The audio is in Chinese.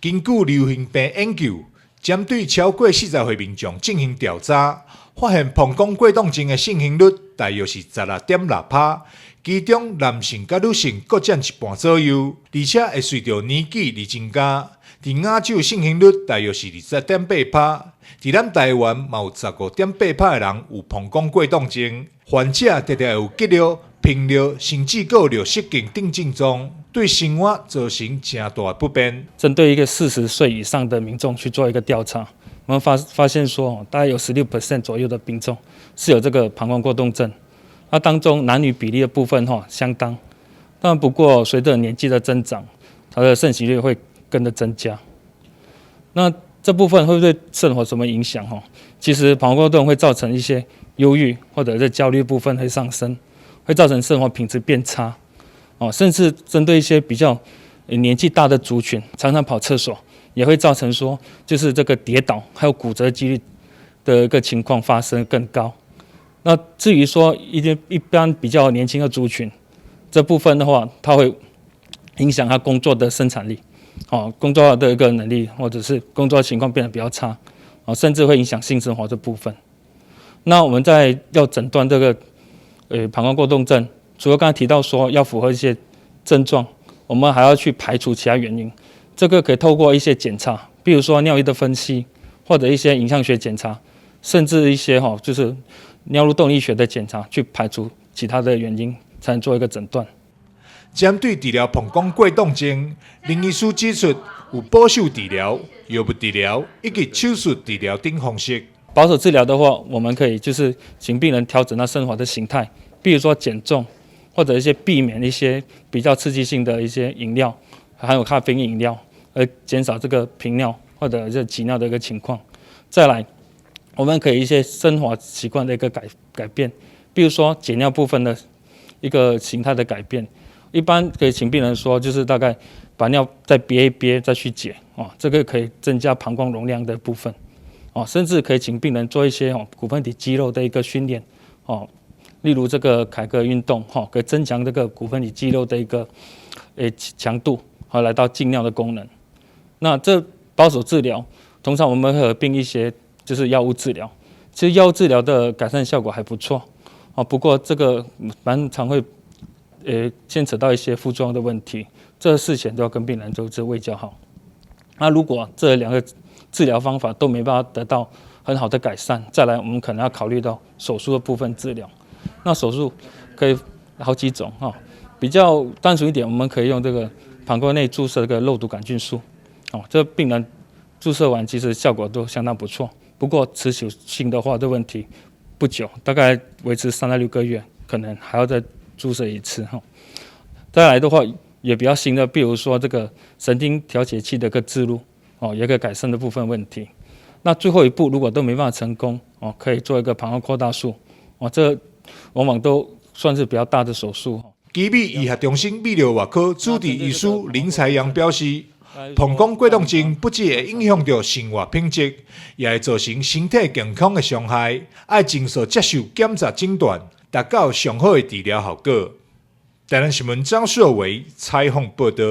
根据流行病研究，针对超过40岁民众进行调查，发现膀胱过动症的盛行率大约是16.6%，其中男性甲女性各占一半左右，而且会随着年纪而增加。伫亚洲盛行率大约是27.8%，伫咱台湾嘛有15.8%的人有膀胱过动症，患者常常有肌肉、贫肉，甚至有尿失禁等症状，对生活造成正大不便。针对一个40岁以上的民众去做一个调查，我们发现说，大概有16% 左右的民众是有这个膀胱过动症。那当中男女比例的部分相当，但不过随着年纪的增长，它的盛行率会跟着增加。那这部分会不会对生活有什么影响？其实膀胱过动会造成一些忧郁或者是焦虑部分会上升，会造成生活品质变差。甚至针对一些比较年纪大的族群，常常跑厕所，也会造成说就是这个跌倒还有骨折几率的一个情况发生更高。那至于说一般比较年轻的族群，这部分的话，它会影响他工作的生产力，工作的一个能力，或者是工作情况变得比较差，甚至会影响性生活这部分。那我们在要诊断这个膀胱过动症，除了刚才提到说要符合一些症状，我们还要去排除其他原因。这个可以透过一些检查，比如说尿液的分析，或者一些影像学检查，甚至一些就是尿路动力学的检查，去排除其他的原因，才能做一个诊断。针对治疗膀胱过动症，林医师指出，有保守治疗、药物治疗以及手术治疗等方式。保守治疗的话，我们可以就是请病人调整他生活的形态，比如说减重，或者一些避免一些比较刺激性的一些饮料，还有咖啡因饮料，而减少这个频尿或者是挤尿的一个情况。再来，我们可以一些生活习惯的一个改变，比如说解尿部分的一个形态的改变。一般可以请病人说，就是大概把尿再憋一憋再去解，这个可以增加膀胱容量的部分，甚至可以请病人做一些骨盆底肌肉的一个训练，例如这个凯格尔运动，可以增强这个骨盆底肌肉的一个强度，来到禁尿的功能。那这保守治疗，通常我们会合并一些就是药物治疗，其实药物治疗的改善效果还不错，不过这个蛮常会牵扯到一些副作用的问题，这事前都要跟病人就是卫教好。那如果这两个治疗方法都没办法得到很好的改善，再来我们可能要考虑到手术的部分治疗。那手术可以好几种比较单纯一点，我们可以用这个膀胱内注射这个肉毒杆菌素，这病人注射完其实效果都相当不错。不过持久性的话，这问题不久，大概维持3到6个月，可能还要再注射一次。再来的话也比较新的，比如说这个神经调节器的一个置入，有一个改善的部分问题。那最后一步如果都没办法成功，可以做一个膀胱扩大术，这往往都算是比较大的手术。奇美医学中心泌尿外科主治医师林才阳表示，膀胱过动症不只会影响到生活品质，也会造成身体健康的伤害，要尽速接受检查诊断，达到上好的治疗效果。台南新闻张硕维采访报道。